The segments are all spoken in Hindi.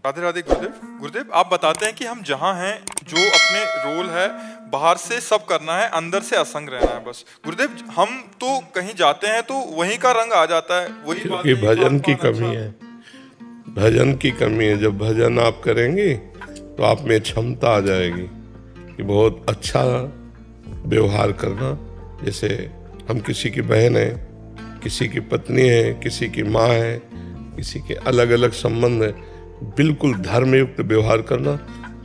राधे राधे गुरुदेव। गुरुदेव आप बताते हैं कि हम जहाँ हैं, जो अपने रोल है बाहर से सब करना है, अंदर से असंग रहना है बस। गुरुदेव हम तो कहीं जाते हैं तो वहीं का रंग आ जाता है, वही क्योंकि बातें, भजन खान की पान कमी अच्छा। है। भजन की कमी है। जब भजन आप करेंगे तो आप में क्षमता आ जाएगी कि बहुत अच्छा व्यवहार करना। जैसे हम किसी की बहन है, किसी की पत्नी है, किसी की माँ है, किसी के अलग अलग संबंध है, बिल्कुल धर्मयुक्त व्यवहार करना,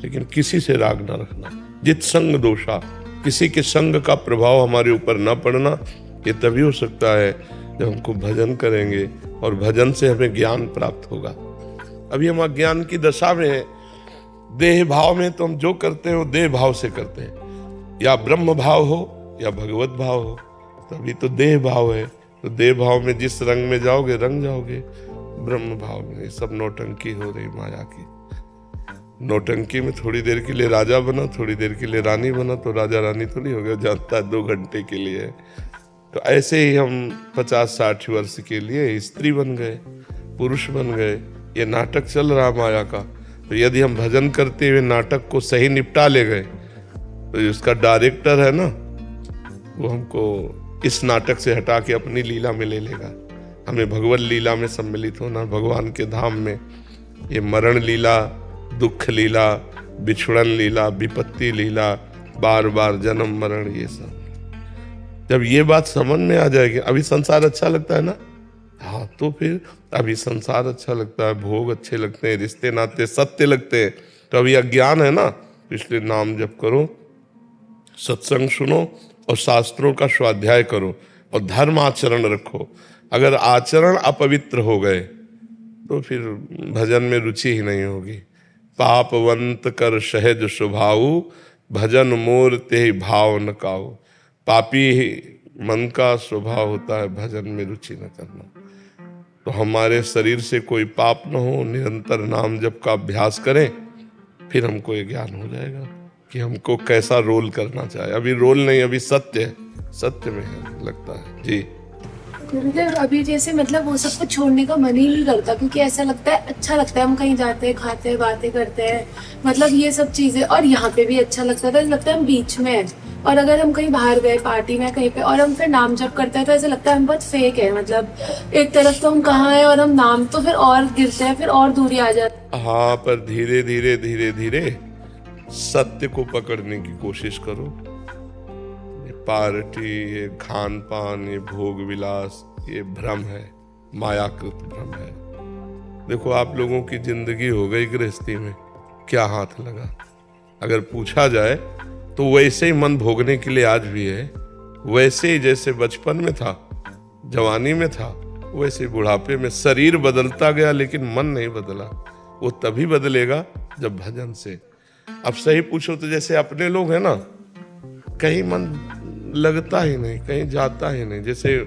लेकिन किसी से राग ना रखना। जित संग दोषा, किसी के संग का प्रभाव हमारे ऊपर ना पड़ना। ये तभी हो सकता है जब हमको भजन करेंगे और भजन से हमें ज्ञान प्राप्त होगा। अभी हम अज्ञान की दशा में हैं। देह भाव में तो हम जो करते हैं वो देह भाव से करते हैं, या ब्रह्म भाव हो या भगवत भाव हो। तभी तो देह भाव है। तो देह भाव में जिस रंग में जाओगे रंग जाओगे। ब्रह्म भाव में ये सब नौटंकी हो रही माया की। नौटंकी में थोड़ी देर के लिए राजा बना, थोड़ी देर के लिए रानी बना, तो राजा रानी थोड़ी हो गया, जानता है 2 घंटे के लिए। तो ऐसे ही हम 50-60 वर्ष के लिए स्त्री बन गए, पुरुष बन गए। ये नाटक चल रहा माया का। तो यदि हम भजन करते हुए नाटक को सही निपटा ले गए तो उसका डायरेक्टर है ना, वो हमको इस नाटक से हटा के अपनी लीला में ले लेगा। हमें भगवत लीला में सम्मिलित होना, भगवान के धाम में। ये मरण लीला, दुख लीला, बिछुड़न लीला, विपत्ति लीला, बार बार जन्म मरण, ये सब जब ये बात समझ में आ जाएगी, अभी संसार अच्छा लगता है ना, हाँ, तो फिर अभी संसार अच्छा लगता है, भोग अच्छे लगते हैं, रिश्ते नाते सत्य लगते हैं। तो अभी अज्ञान है ना, इसलिए नाम जप करो, सत्संग सुनो और शास्त्रों का स्वाध्याय करो और धर्म आचरण रखो। अगर आचरण अपवित्र हो गए तो फिर भजन में रुचि ही नहीं होगी। पापवंत कर सहज स्वभाव, भजन मोर ते भाव न काऊ। पापी मन का स्वभाव होता है भजन में रुचि न करना। तो हमारे शरीर से कोई पाप न हो, निरंतर नाम जप का अभ्यास करें, फिर हमको ये ज्ञान हो जाएगा कि हमको कैसा रोल करना चाहिए। अभी रोल नहीं, अभी सत्य है, सत्य में है लगता है जी। गुरुदेव अभी जैसे मतलब वो सब कुछ छोड़ने का मन ही नहीं करता, क्योंकि ऐसा लगता है, अच्छा लगता है, हम कहीं जाते हैं, खाते हैं, बातें करते हैं, मतलब ये सब चीजें, और यहाँ पे भी अच्छा लगता था, लगता है हम बीच में हैं। और अगर हम कहीं बाहर गए पार्टी में कहीं पे और हम फिर नाम जप करते हैं तो ऐसा लगता है हम बहुत फेक है। मतलब एक तरफ तो हम कहाँ हैं और हम नाम तो फिर और गिरते हैं, फिर और दूरी आ जाती है। हाँ, पर धीरे धीरे धीरे धीरे सत्य को पकड़ने की कोशिश करो। ये पार्टी, ये खान पान, ये भोग विलास, ये भ्रम है, मायाकृत भ्रम है। देखो आप लोगों की जिंदगी हो गई गृहस्थी में, क्या हाथ लगा? अगर पूछा जाए तो वैसे ही मन भोगने के लिए आज भी है, वैसे ही जैसे बचपन में था, जवानी में था, वैसे ही बुढ़ापे में। शरीर बदलता गया लेकिन मन नहीं बदला। वो तभी बदलेगा जब भजन से। अब सही पूछो तो जैसे अपने लोग हैं ना, कहीं मन लगता ही नहीं, कहीं जाता ही नहीं। जैसे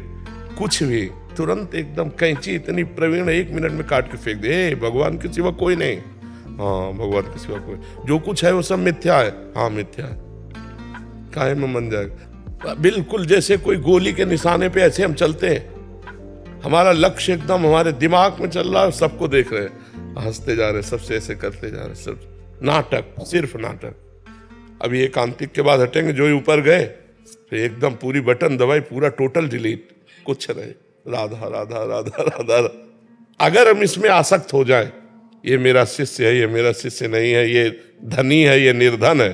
कुछ भी तुरंत एकदम कैंची इतनी प्रवीण 1 मिनट में काट के फेंक दे, भगवान के सिवा कोई नहीं। हाँ, भगवान के सिवा कोई, जो कुछ है वो सब मिथ्या है। हाँ, मिथ्या है, काहे में मन जाएगा। बिल्कुल जैसे कोई गोली के निशाने पे ऐसे हम चलते हैं। हमारा लक्ष्य एकदम हमारे दिमाग में चल रहा है, सबको देख रहे हैं, हंसते जा रहे, सबसे ऐसे करते जा रहे, सब नाटक, सिर्फ नाटक। अभी एकांतिक के बाद हटेंगे, जो ऊपर गए तो एकदम पूरी बटन दबाई, पूरा टोटल डिलीट, कुछ रहे राधा राधा राधा राधा। अगर हम इसमें आसक्त हो जाएं, ये मेरा शिष्य है, ये मेरा शिष्य नहीं है, ये धनी है, ये निर्धन है,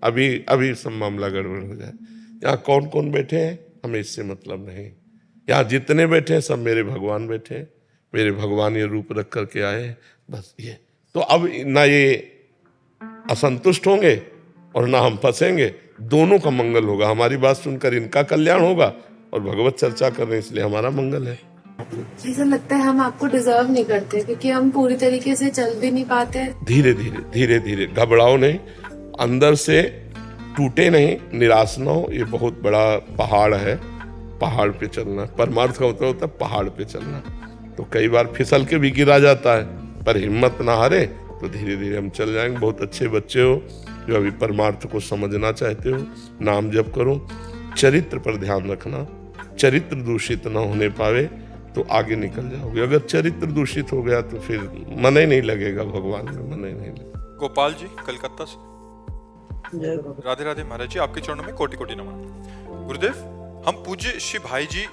अभी सब मामला गड़बड़ हो जाए। यहाँ कौन कौन बैठे हैं हमें इससे मतलब नहीं। यहाँ जितने बैठे हैं सब मेरे भगवान बैठे हैं, मेरे भगवान ये रूप रख करके आए, बस ये। तो अब ना ये असंतुष्ट होंगे और ना हम फंसेंगे, दोनों का मंगल होगा। हमारी बात सुनकर इनका कल्याण होगा और भगवत चर्चा कर रहे हैं इसलिए हमारा मंगल है। ऐसा लगता है हम आपको डिजर्व नहीं करते, क्योंकि हम पूरी तरीके से चल भी नहीं पाते। धीरे धीरे धीरे धीरे, घबराओ नहीं, अंदर से टूटे नहीं, निराश न हो। ये बहुत बड़ा पहाड़ है, पहाड़ पे चलना। परमार्थ का मतलब होता है पहाड़ पे चलना। तो कई बार फिसल के भी गिरा जाता है, पर हिम्मत ना हारे, तो धीरे धीरे हम चल जाएंगे। बहुत अच्छे बच्चे हो जो अभी परमार्थ को समझना चाहते हो, नाम जप करो, चरित्र पर ध्यान रखना, चरित्र दूषित न होने पावे, तो आगे निकल जाओगे। अगर चरित्र दूषित हो गया तो फिर मन ही नहीं लगेगा भगवान में, मन ही नहीं लगेगा। गोपाल जी कलकत्ता से। राधे राधे महाराज जी, आपके चरणों में कोटि कोटि नमन। गुरुदेव, हम पूज्य श्री भाई जी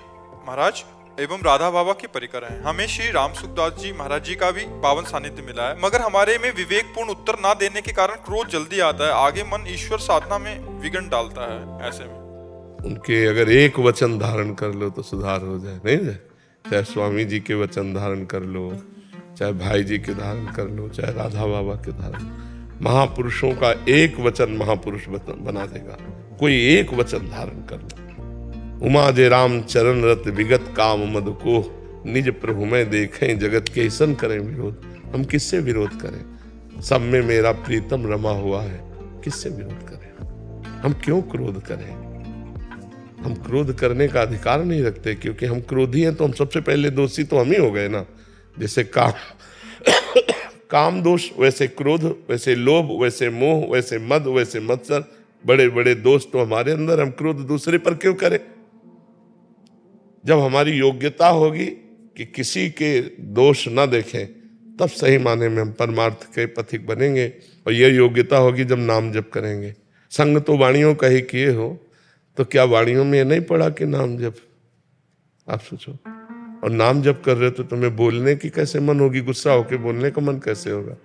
महाराज एवं राधा बाबा के परिकर हैं। हमें श्री राम सुखदास जी महाराज जी का भी पावन सानिध्य मिला है, मगर हमारे में विवेकपूर्ण उत्तर ना देने के कारण क्रोध जल्दी आता है। आगे मन ईश्वर साधना में विघ्न डालता है। ऐसे में उनके अगर एक वचन धारण कर लो तो सुधार हो जाए, नहीं जाए? चाहे स्वामी जी के वचन धारण कर लो, चाहे भाई जी के धारण कर लो, चाहे राधा बाबा के धारण। महापुरुषों का एक वचन महापुरुष बना देगा। कोई एक वचन धारण कर लो। उमा जे राम चरण रत विगत काम मद को, निज प्रभु में देखें जगत के ऐसन करें विरोध। हम किससे विरोध करें? सब में मेरा प्रीतम रमा हुआ है, किससे विरोध करें? हम क्यों क्रोध करें? हम क्रोध करने का अधिकार नहीं रखते, क्योंकि हम क्रोधी हैं तो हम सबसे पहले दोषी तो हम ही हो गए ना। जैसे काम दोष, वैसे क्रोध, वैसे लोभ, वैसे मोह, वैसे मद, वैसे मत्सर, बड़े बड़े दोष तो हमारे अंदर। हम क्रोध दूसरे पर क्यों करें? जब हमारी योग्यता होगी कि किसी के दोष न देखें, तब सही माने में हम परमार्थ के पथिक बनेंगे। और यह योग्यता होगी जब नाम जप करेंगे। संग तो वाणियों का ही किए हो, तो क्या वाणियों में नहीं पढ़ा कि नाम जप? आप सोचो। और नाम जप कर रहे हो तो तुम्हें बोलने की कैसे मन होगी? गुस्सा होके बोलने का मन कैसे होगा?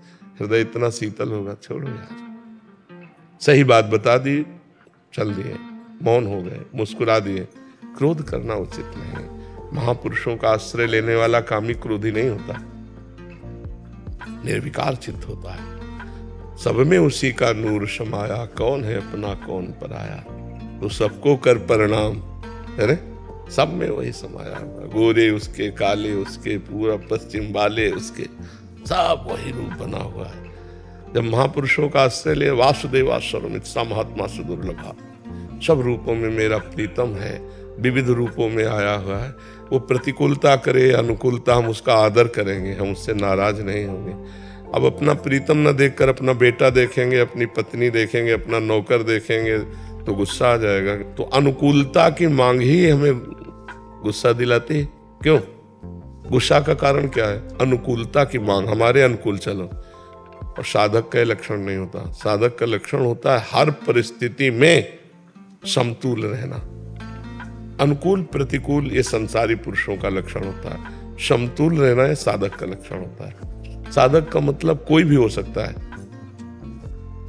हृदय इतना शीतल होगा। छोड़ो यार, सही बात बता दी, चल दिए, मौन हो गए, मुस्कुरा दिए। क्रोध करना उचित नहीं। महापुरुषों का आश्रय लेने वाला कामी क्रोधी नहीं होता, निर्विकार चित्त होता है। सब में उसी का नूर समाया, कौन है अपना कौन पराया, तो सबको कर प्रणाम। अरे सब में वही समाया, गोरे उसके, काले उसके, पूरब पश्चिम वाले उसके, सब वही रूप बना हुआ है। जब महापुरुषों का आश्रय ले, वासुदेवा सर्वमित सा महात्मा से दुर्लभा, सब रूपों में मेरा प्रीतम है, विविध रूपों में आया हुआ है। वो प्रतिकूलता करे, अनुकूलता, हम उसका आदर करेंगे, हम उससे नाराज नहीं होंगे। अब अपना प्रीतम न देखकर अपना बेटा देखेंगे, अपनी पत्नी देखेंगे, अपना नौकर देखेंगे तो गुस्सा आ जाएगा। तो अनुकूलता की मांग ही हमें गुस्सा दिलाती है। क्यों? गुस्सा का कारण क्या है? अनुकूलता की मांग, हमारे अनुकूल चलो। और साधक का लक्षण नहीं होता। साधक का लक्षण होता है हर परिस्थिति में समतुल रहना। अनुकूल प्रतिकूल ये संसारी पुरुषों का लक्षण होता है, समतुल रहना ये साधक का लक्षण होता है। साधक का मतलब कोई भी हो सकता है।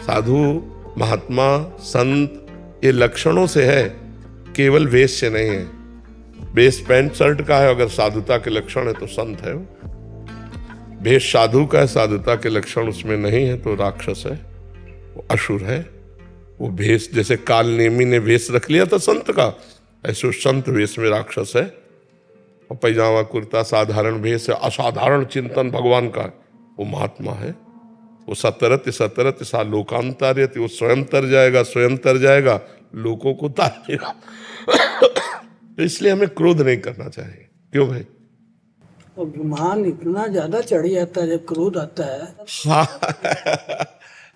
साधु, महात्मा, संत, ये लक्षणों से है, केवल वेश से नहीं है। वेश पैंट शर्ट का है, अगर साधुता के लक्षण है तो संत है वो। वेश साधु का है, साधुता के लक्षण उसमें नहीं है तो राक्षस है, वो असुर है। वो वेश, जैसे काल नेमी ने वेश रख लिया था संत का, ऐसे संत वेश में राक्षस है। और पैजामा कुर्ता साधारण वेश है, असाधारण चिंतन भगवान का, वो महात्मा है। वो सतरत सतरत सा लोकांतर्यति, वो स्वयं तर जाएगा, स्वयं तर जाएगा, लोगों को तारेगा। तो इसलिए हमें क्रोध नहीं करना चाहिए। क्यों भाई? अभिमान इतना ज्यादा चढ़ जाता है जब क्रोध आता है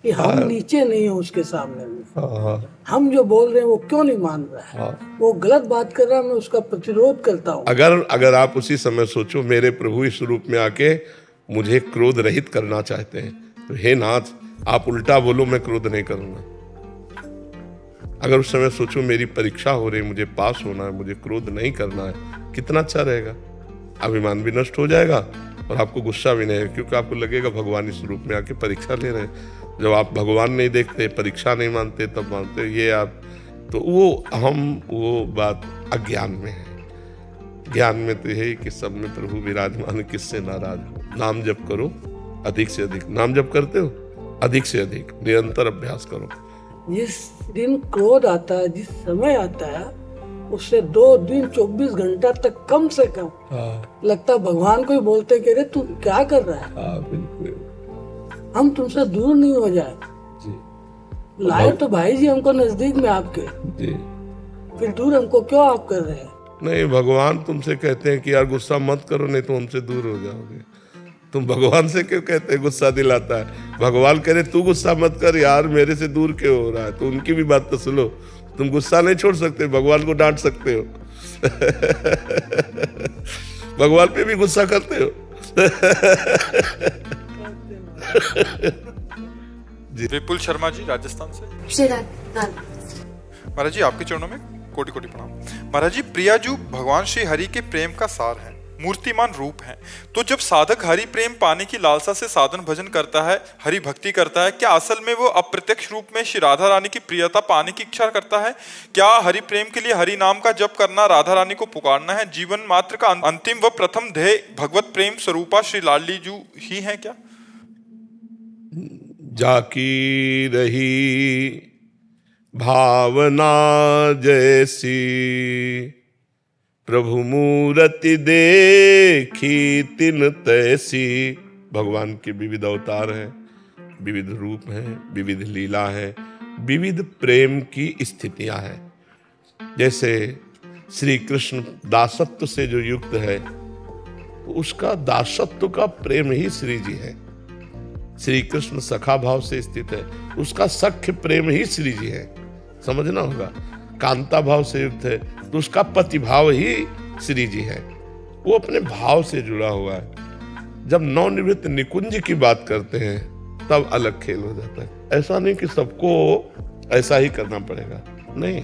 कि हम नीचे नहीं है उसके सामने में। हम जो बोल रहे हैं वो क्यों नहीं मान रहा है? वो गलत बात कर रहा है, मैं उसका प्रतिरोध करता हूँ। अगर आप उसी समय सोचो मेरे प्रभु इस रूप में आके मुझे क्रोध रहित करना चाहते हैं, तो हे नाथ आप उल्टा बोलो, मैं क्रोध नहीं करूंगा। अगर उस समय सोचो मेरी परीक्षा हो रही, मुझे पास होना है, मुझे क्रोध नहीं करना है, कितना अच्छा रहेगा। अभिमान भी नष्ट हो जाएगा और आपको गुस्सा भी नहीं है, क्योंकि आपको लगेगा भगवान इस रूप में आके परीक्षा ले रहे हैं। जब आप भगवान नहीं देखते, परीक्षा नहीं मानते, तब मानते ये आप, तो वो बात अज्ञान में है। ज्ञान में तो यही कि सब में प्रभु विराजमान, किससे नाराज हो। नाम जप करो अधिक से अधिक। नाम जप करते हो? अधिक से अधिक निरंतर अभ्यास करो। जिस दिन क्रोध आता है, जिस समय आता है, उससे 2 दिन 24 घंटा तक कम से कम लगता भगवान को ही बोलते कि अरे तू क्या कर रहा है? बिल्कुल। हम तुमसे दूर नहीं हो जाए जी। लाए तो भाई जी हमको नजदीक में आपके जी, फिर दूर हमको क्यों आप कर रहे हैं? नहीं, भगवान तुमसे कहते हैं कि यार गुस्सा मत करो, नहीं तो हमसे दूर हो जाओगे। तुम भगवान से क्यों कहते हैं गुस्सा दिलाता है? भगवान कह रहे तू गुस्सा मत कर यार, मेरे से दूर क्यों हो रहा है? तो उनकी भी बात तो सुनो। तुम गुस्सा नहीं छोड़ सकते, भगवान को डांट सकते हो। भगवान पे भी गुस्सा करते हो? विपुल शर्मा जी राजस्थान से। श्री राधे। महाराज जी आपके चरणों में कोटि कोटि प्रणाम। महाराज जी प्रियाजू भगवान श्री हरि के प्रेम का सार है, मूर्तिमान रूप है। तो जब साधक हरि प्रेम पाने की लालसा से साधन भजन करता है, हरि भक्ति करता है, क्या असल में वो अप्रत्यक्ष रूप में श्री राधा रानी की प्रियता पाने की इच्छा करता है? क्या हरि प्रेम के लिए हरि नाम का जप करना, राधा रानी को पुकारना है? जीवन मात्र का अंतिम व प्रथम ध्येय भगवत प्रेम स्वरूपा श्री लाडली जू ही है क्या? जाकी रही भावना जैसी, प्रभु मूरति देखी तिन तैसी। भगवान के विविध अवतार हैं, विविध रूप हैं, विविध लीला है, विविध प्रेम की स्थितियां हैं। जैसे श्री कृष्ण दासत्व से जो युक्त है, तो उसका दासत्व का प्रेम ही श्री जी है। श्री कृष्ण सखा भाव से स्थित है, उसका सख्य प्रेम ही श्री जी है, समझना होगा। कांता भाव से युक्त है, तो उसका पति भाव ही श्री जी है, वो अपने भाव से जुड़ा हुआ है। जब नवनिवृत्त निकुंज की बात करते हैं तब अलग खेल हो जाता है। ऐसा नहीं कि सबको ऐसा ही करना पड़ेगा, नहीं,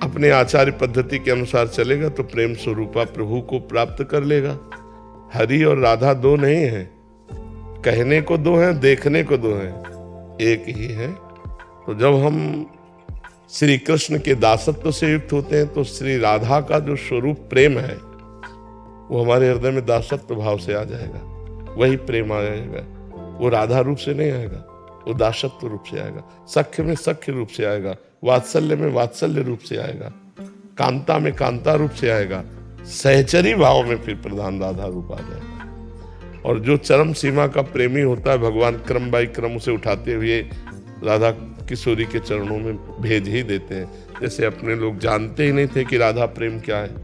अपने आचार्य पद्धति के अनुसार चलेगा तो प्रेम स्वरूपा प्रभु को प्राप्त कर लेगा। हरि और राधा दो नहीं है, कहने को दो हैं, देखने को दो हैं, एक ही है। तो जब हम श्री कृष्ण के दासत्व से युक्त होते हैं तो श्री राधा का जो स्वरूप प्रेम है वो हमारे हृदय में दासत्व भाव से आ जाएगा, वही प्रेम आ जाएगा। वो राधा रूप से नहीं आएगा, वो दासत्व रूप से आएगा, सख्य में सख्य रूप से आएगा, वात्सल्य में वात्सल्य रूप से आएगा, कांता में कांता रूप से आएगा, सहचरी भाव में फिर प्रधान राधा रूप आ जाएगा। और जो चरम सीमा का प्रेमी होता है, भगवान क्रम बाई क्रम उसे उठाते हुए राधा किशोरी के चरणों में भेज ही देते हैं। जैसे अपने लोग जानते ही नहीं थे कि राधा प्रेम क्या है,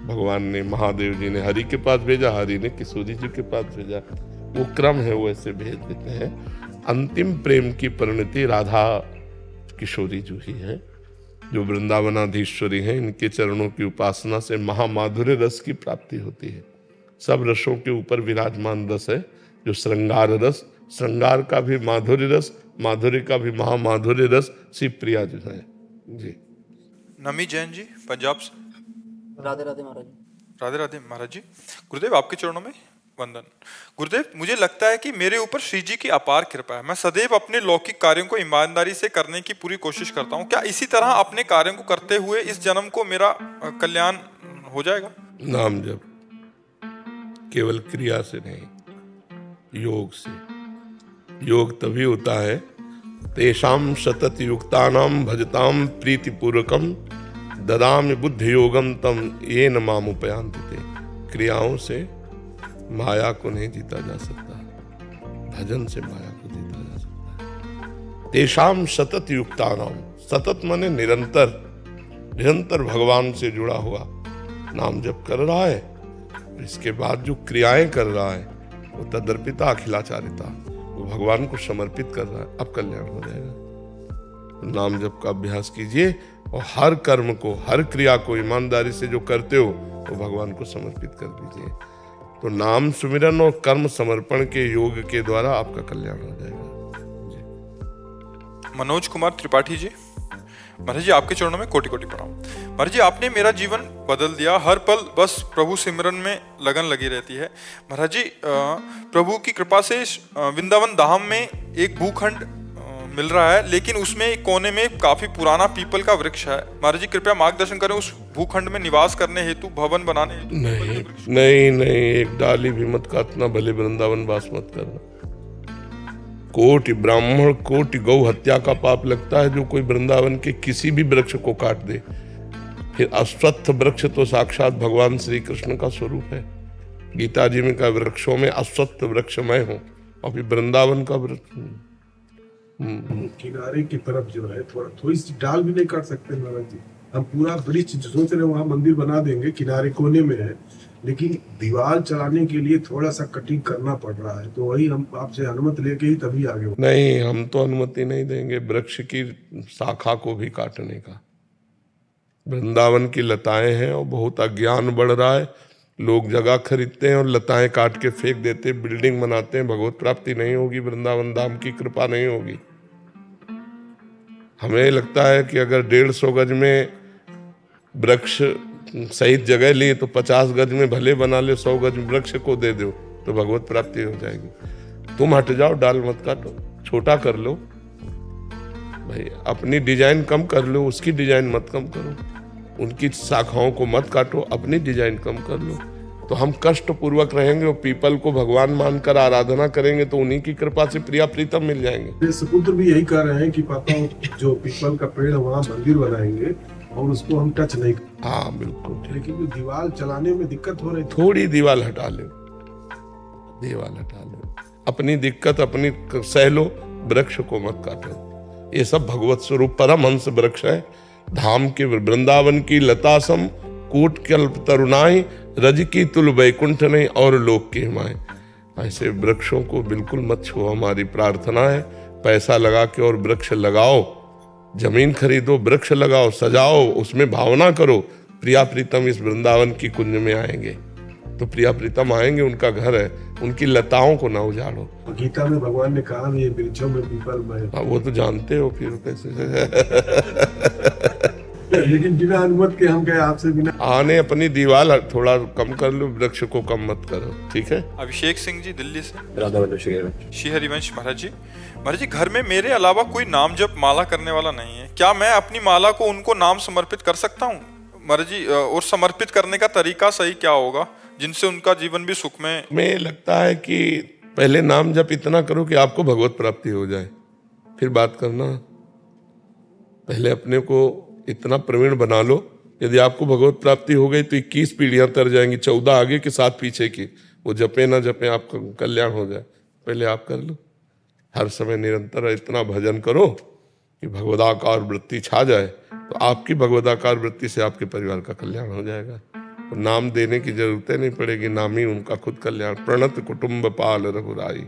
भगवान ने, महादेव जी ने हरि के पास भेजा, हरि ने किशोरी जी के पास भेजा, वो क्रम है, वो ऐसे भेज देते हैं। अंतिम प्रेम की परिणति राधा किशोरी जी ही है, जो वृंदावनाधीश्वरी हैं। इनके चरणों की उपासना से महामाधुर्य रस की प्राप्ति होती है। सब रसों के ऊपर विराजमान रस है जो श्रृंगार रस, श्रृंगार का भी माधुर्य रस, माधुर्य का भी महामाधुर्य रस श्री प्रिया जी है जी। नमी जैन जी पंजाब से। राधे राधे महाराज। राधे राधे महाराज जी। गुरुदेव आपके चरणों में वंदन। गुरुदेव मुझे लगता है कि मेरे ऊपर श्री जी की अपार कृपा है। मैं सदैव अपने लौकिक कार्यों को ईमानदारी से करने की पूरी कोशिश करता हूँ। क्या इसी तरह अपने कार्यों को करते हुए इस जन्म को मेरा कल्याण हो जाएगा? नाम जप केवल क्रिया से नहीं, योग से। योग तभी होता है तेषाम सतत युक्तानाम भजताम प्रीति पूर्वकम ददामि बुद्धि योगम तम ये न माम उपयांति ते। क्रियाओं से माया को नहीं जीता जा सकता, भजन से माया को जीता जा सकता है। तेषाम सतत युक्तानाम, सतत माने निरंतर, निरंतर भगवान से जुड़ा हुआ नाम जप कर रहा है, इसके बाद जो क्रियाएं कर रहा है वो तदर्पिता अखिलाचारिता, वो भगवान को समर्पित कर रहा है, अब कल्याण हो जाएगा। नाम जप का अभ्यास कीजिए और हर कर्म को, हर क्रिया को ईमानदारी से जो करते हो वो भगवान को समर्पित कर दीजिए। तो नाम सुमिरन और कर्म समर्पण के योग के द्वारा आपका कल्याण हो जाएगा जी। मनोज कुमार त्रिपाठी जी। महाराज जी आपके चरणों में कोटि कोटि प्रणाम। महाराज जी आपने मेरा जीवन बदल दिया, हर पल बस प्रभु सिमरन में लगन लगी रहती है। महाराज जी प्रभु की कृपा से वृंदावन धाम में एक भूखंड मिल रहा है, लेकिन उसमें एक कोने में काफी पुराना पीपल का वृक्ष है। महाराज जी कृपया मार्गदर्शन करें, उस भूखंड में निवास करने हेतु, भवन बनाने हेतु नहीं नहीं नहीं, एक डाली भी मत काटना, भले वृंदावन वास मत करना। कोटि ब्राह्मण कोटि गौ हत्या का पाप लगता है जो कोई वृंदावन के किसी भी वृक्ष को काट दे। फिर अश्वत्थ वृक्ष तो साक्षात भगवान श्री कृष्ण का स्वरूप है। गीता जी में कहा वृक्षों में अश्वत्थ वृक्ष मैं हूँ, और फिर वृंदावन का वृक्ष किनारे की तरफ जो है थोड़ी सी डाल भी नहीं काट सकते महाराज जी। हम पूरा वृक्ष सोच रहे वहां मंदिर बना देंगे, किनारे कोने में है, लेकिन दीवार चलाने के लिए थोड़ा सा कटिंग करना पड़ रहा है। तो वही हम आपसे अनुमति लेके ही तभी आगे। नहीं, हम तो अनुमति नहीं देंगे वृक्ष की शाखा को भी काटने का। वृंदावन की लताएं हैं और बहुत अज्ञान बढ़ रहा है, लोग जगह खरीदते हैं और लताएं काट के फेंक देते हैं, बिल्डिंग बनाते हैं, भगवत प्राप्ति नहीं होगी, वृंदावन धाम की कृपा नहीं होगी। हमें लगता है कि अगर 150 गज में वृक्ष सहित जगह ली तो 50 गज में भले बना ले, 100 गज में वृक्ष को दे दो तो भगवत प्राप्ति हो जाएगी। तुम हट जाओ, डाल मत काटो, छोटा कर लो भाई, अपनी डिजाइन कम कर लो, उसकी डिजाइन मत कम करो, उनकी शाखाओं को मत काटो, अपनी डिजाइन कम कर लो। तो हम कष्ट पूर्वक रहेंगे और पीपल को भगवान मानकर आराधना करेंगे तो उन्हीं की कृपा से प्रिया प्रीतम मिल जाएंगे। सुपुत्र भी यही कह रहे हैं कि पापा जो पीपल का पेड़ है वहाँ मंदिर बनाएंगे और उसको हम टच नहीं करेंगे। हाँ बिल्कुल ठीक। लेकिन दीवार चलाने में दिक्कत हो रही थी, थोड़ी दीवार हटा लो, दीवार हटा लो, अपनी दिक्कत अपनी सह लो, वृक्ष को मत काटो। ये सब भगवत स्वरूप परमहंस वृक्ष है, धाम के वृंदावन की लतासम कूट कल्प तरुणाई, रज की तुल वैकुंठ नहीं और लोक के हिमाए। ऐसे वृक्षों को बिल्कुल मत छुओ, हमारी प्रार्थना है। पैसा लगा के और वृक्ष लगाओ, जमीन खरीदो, वृक्ष लगाओ, सजाओ, उसमें भावना करो, प्रिया प्रीतम इस वृंदावन की कुंज में आएंगे। तो प्रिया प्रीतम आएंगे, उनका घर है, उनकी लताओं को ना उजाड़ो। गीता में भगवान ने कहा ये वृक्षों में पीपल में। हाँ वो तो जानते हो फिर कैसे। लेकिन बिना अनुमति के हम कहे आपसे बिना आने अपनी दीवार थोड़ा कम कर लो, वृक्ष को कम मत करो, ठीक है। अभिषेक सिंह जी दिल्ली से। राधा माधव श्री हरिवंश महाराज जी, घर में मेरे अलावा कोई नाम जप माला करने वाला नहीं है, क्या मैं अपनी माला को उनको नाम समर्पित कर सकता हूँ महाराज जी? और समर्पित करने का तरीका सही क्या होगा जिनसे उनका जीवन भी सुखमय? हमें लगता है कि पहले नाम जप इतना करो कि आपको भगवत प्राप्ति हो जाए, फिर बात करना। पहले अपने को इतना प्रवीण बना लो, यदि आपको भगवत प्राप्ति हो गई तो 21 पीढ़ियां तर जाएंगी, 14 आगे के 7 पीछे की। वो जपे ना जपे आपका कल्याण हो जाए, पहले आप कर लो। हर समय निरंतर इतना भजन करो कि भगवदाकार वृत्ति छा जाए, तो आपकी भगवदाकार वृत्ति से आपके परिवार का कल्याण हो जाएगा। तो नाम देने की जरूरत नहीं पड़ेगी, नाम ही उनका खुद कल्याण। प्रणत कुटुंब पाल रघुराई,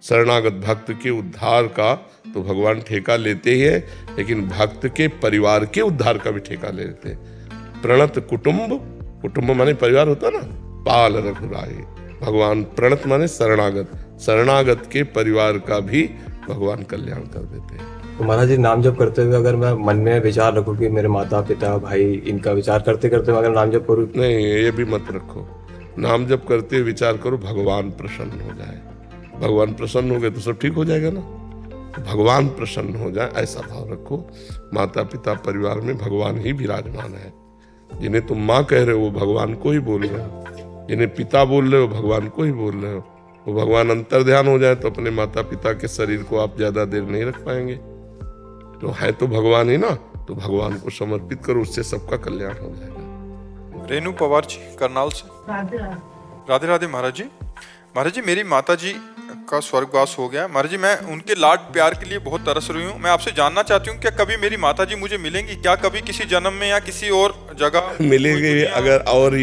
शरणागत भक्त के उद्धार का तो भगवान ठेका लेते ही है, लेकिन भक्त के परिवार के उद्धार का भी ठेका ले लेते हैं। प्रणत कुटुंब, कुटुंब माने परिवार होता ना, पाल रघुराई, भगवान प्रणत माने शरणागत, शरणागत के परिवार का भी भगवान कल्याण कर देते हैं। तो महाराज जी, नाम जप करते हुए अगर मैं मन में विचार रखूं कि मेरे माता पिता भाई इनका विचार करते करते अगर नाम जप करूं, नहीं ये भी मत रखो। नाम जप करते हुए विचार करो भगवान प्रसन्न हो जाए, भगवान प्रसन्न हो गए तो सब ठीक हो जाएगा ना। भगवान प्रसन्न हो जाए ऐसा भाव रखो। माता पिता परिवार में भगवान ही विराजमान है। जिन्हें तुम माँ कह रहे हो वो भगवान को ही बोल रहे हो, जिन्हें पिता बोल रहे हो भगवान को ही बोल रहे हो। वो भगवान अंतर्ध्यान हो जाए तो अपने माता पिता के शरीर को आप ज्यादा देर नहीं रख पाएंगे। तो है तो भगवान ही ना, तो भगवान को समर्पित करो, उससे सबका कल्याण हो जाएगा। रेणु पवार जी करनाल से। राधे राधे महाराज जी। महाराज जी, मेरी माता जी का स्वर्गवास हो गया महाराज जी, मैं उनके लाड प्यार के लिए बहुत तरस रही हूँ। मैं आपसे जानना चाहती हूँ क्या कभी मेरी माता जी मुझे मिलेंगी? क्या कभी किसी जन्म में या किसी और जगह मिलेंगे? अगर और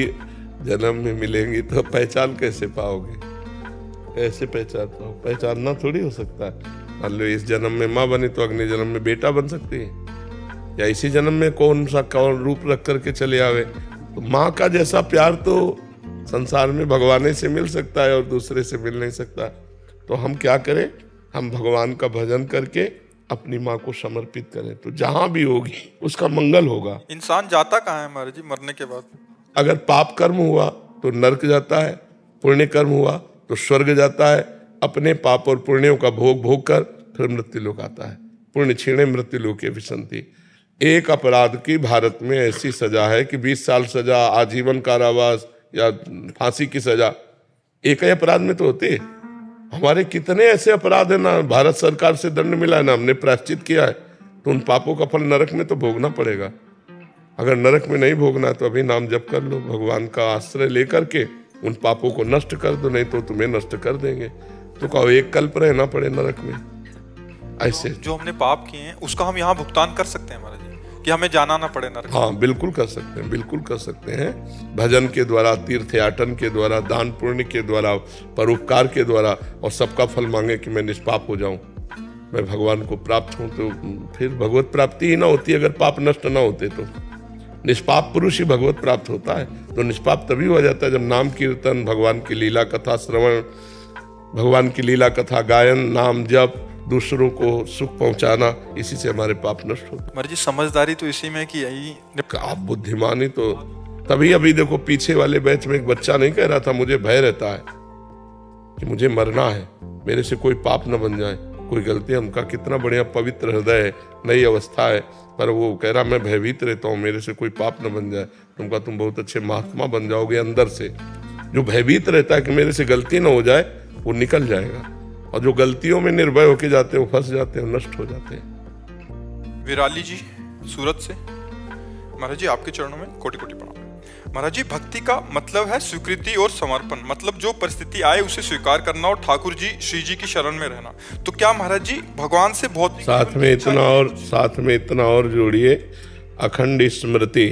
जन्म में मिलेंगी तो पहचान कैसे पाओगे? कैसे पहचान पाओ? पहचानना थोड़ी हो सकता है। मान लो इस जन्म में माँ बनी तो अगले जन्म में बेटा बन सकती है, या इसी जन्म में कौन रूप रख करके चले आवे। तो माँ का जैसा प्यार तो संसार में भगवान से मिल सकता है और दूसरे से मिल नहीं सकता। तो हम क्या करें? हम भगवान का भजन करके अपनी माँ को समर्पित करें, तो जहां भी होगी उसका मंगल होगा। इंसान जाता कहाँ है महाराज जी मरने के बाद? अगर पाप कर्म हुआ तो नरक जाता है, पुण्य कर्म हुआ तो स्वर्ग जाता है। अपने पाप और पुण्यों का भोग भोग कर फिर मृत्यु लोक आता है। पुण्य क्षीणे मृत्यु लोके विसंति। एक अपराध की भारत में ऐसी सजा है कि 20 साल सजा, आजीवन कारावास या फांसी की सजा एक ही अपराध में तो होती है। हमारे कितने ऐसे अपराध है ना, भारत सरकार से दंड मिला है ना, हमने प्रायश्चित किया है, तो उन पापों का फल नरक में तो भोगना पड़ेगा। अगर नरक में नहीं भोगना तो अभी नाम जप कर लो, भगवान का आश्रय लेकर के उन पापों को नष्ट कर दो, नहीं तो तुम्हें नष्ट कर देंगे। तो कहो एक कल्प रहना पड़े नरक में। ऐसे जो हमने पाप किए हैं उसका हम यहाँ भुगतान कर सकते हैं महाराज जी, कि हमें जाना ना पड़े नरक? हाँ बिल्कुल कर सकते हैं, बिल्कुल कर सकते हैं। भजन के द्वारा, तीर्थयाटन के द्वारा, दान पुण्य के द्वारा, परोपकार के द्वारा, और सबका फल मांगे कि मैं निष्पाप हो जाऊं, मैं भगवान को प्राप्त हूं। तो फिर भगवत प्राप्ति ही ना होती अगर पाप नष्ट ना होते तो। निष्पाप पुरुष ही भगवत प्राप्त होता है। तो निष्पाप तभी हो जाता है जब नाम कीर्तन, भगवान की लीला कथा श्रवण, भगवान की लीला कथा गायन, नाम जप, दूसरों को सुख पहुंचाना, इसी से हमारे पाप नष्ट होते महाराज जी समझदारी तो इसी में कि यही हैं। आप बुद्धिमानी तो तभी, अभी देखो पीछे वाले बैच में एक बच्चा नहीं कह रहा था मुझे भय रहता है कि मुझे मरना है, मेरे से कोई पाप न बन जाए, कोई गलती। हमका कितना बढ़िया पवित्र हृदय है, नई अवस्था है, पर वो कह रहा मैं भयभीत रहता हूँ मेरे से कोई पाप न बन जाए। तुमका तुम बहुत अच्छे महात्मा बन जाओगे अंदर से। जो भयभीत रहता है कि मेरे से गलती न हो जाए वो निकल जाएगा, और जो गलतियों में निर्भय होके जाते हैं वो फंस जाते हैं, नष्ट हो जाते हैं। विराली जी सूरत से, महाराज जी आपके चरणों में कोटि कोटि प्रणाम। महाराज जी भक्ति का मतलब है स्वीकृति और समर्पण, मतलब जो परिस्थिति आए उसे स्वीकार करना और ठाकुर जी श्री जी की शरण में रहना। तो क्या महाराज जी भगवान से बहुत साथ में इतना और जोड़िए, अखंड स्मृति,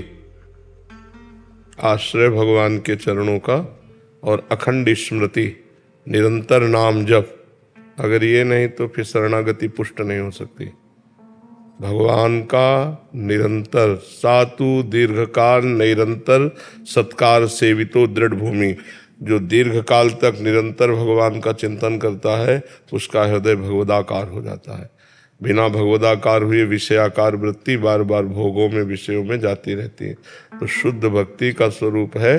आश्रय भगवान के चरणों का, और अखंड स्मृति, निरंतर नाम जप। अगर ये नहीं तो फिर शरणागति पुष्ट नहीं हो सकती। भगवान का निरंतर सातु दीर्घकाल निरंतर सत्कार सेवितो दृढ़ भूमि, जो दीर्घकाल तक निरंतर भगवान का चिंतन करता है उसका हृदय भगवदाकार हो जाता है। बिना भगवदाकार हुए विषयाकार वृत्ति बार बार भोगों में विषयों में जाती रहती है। तो शुद्ध भक्ति का स्वरूप है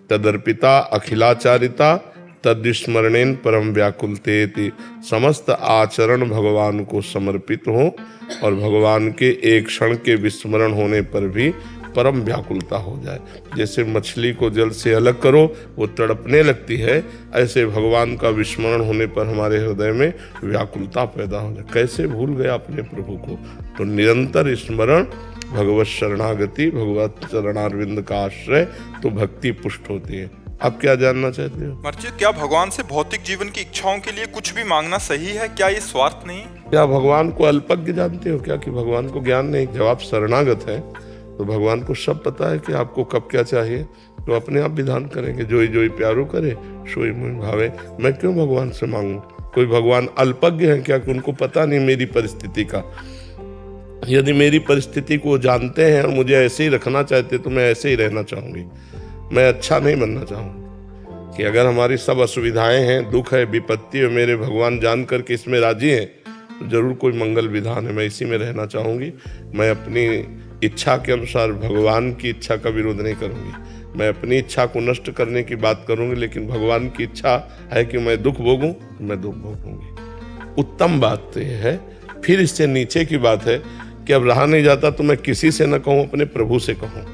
तदर्पिता अखिलाचारिता तद्स्मरणेन परम व्याकुलतेति, समस्त आचरण भगवान को समर्पित हो और भगवान के एक क्षण के विस्मरण होने पर भी परम व्याकुलता हो जाए। जैसे मछली को जल से अलग करो वो तड़पने लगती है, ऐसे भगवान का विस्मरण होने पर हमारे हृदय में व्याकुलता पैदा हो जाए। कैसे भूल गया अपने प्रभु को। तो निरंतर स्मरण, भगवत शरणागति, भगवत चरणारविंद का आश्रय, तो भक्ति पुष्ट होती है। आप क्या जानना चाहते हो? महाराज जी क्या भगवान से भौतिक जीवन की इच्छाओं के लिए कुछ भी मांगना सही है? क्या ये स्वार्थ नहीं? क्या भगवान को अल्पज्ञ जानते हो क्या, कि भगवान को ज्ञान नहीं? जब आप शरणागत हैं तो भगवान को सब पता है कि आपको कब क्या चाहिए, तो अपने आप विधान करेंगे। जोई जोई प्यारो करे सोई मुझ भावे। मैं क्यों भगवान से मांगू? कोई भगवान अल्पज्ञ है क्या कि उनको पता नहीं मेरी परिस्थिति का? यदि मेरी परिस्थिति को जानते हैं और मुझे ऐसे ही रखना चाहते तो मैं ऐसे ही रहना चाहूंगी, मैं अच्छा नहीं बनना चाहूंगी। कि अगर हमारी सब असुविधाएं हैं, दुख है, विपत्ति है, मेरे भगवान जान करके इसमें राजी हैं तो जरूर कोई मंगल विधान है, मैं इसी में रहना चाहूंगी। मैं अपनी इच्छा के अनुसार भगवान की इच्छा का विरोध नहीं करूंगी। मैं अपनी इच्छा को नष्ट करने की बात करूंगी, लेकिन भगवान की इच्छा है कि मैं दुख भोगूं तो मैं दुख भोगूंगी। उत्तम बात तो यह है। फिर इससे नीचे की बात है कि अब रहा नहीं जाता तो मैं किसी से न कहूं, अपने प्रभु से कहूं।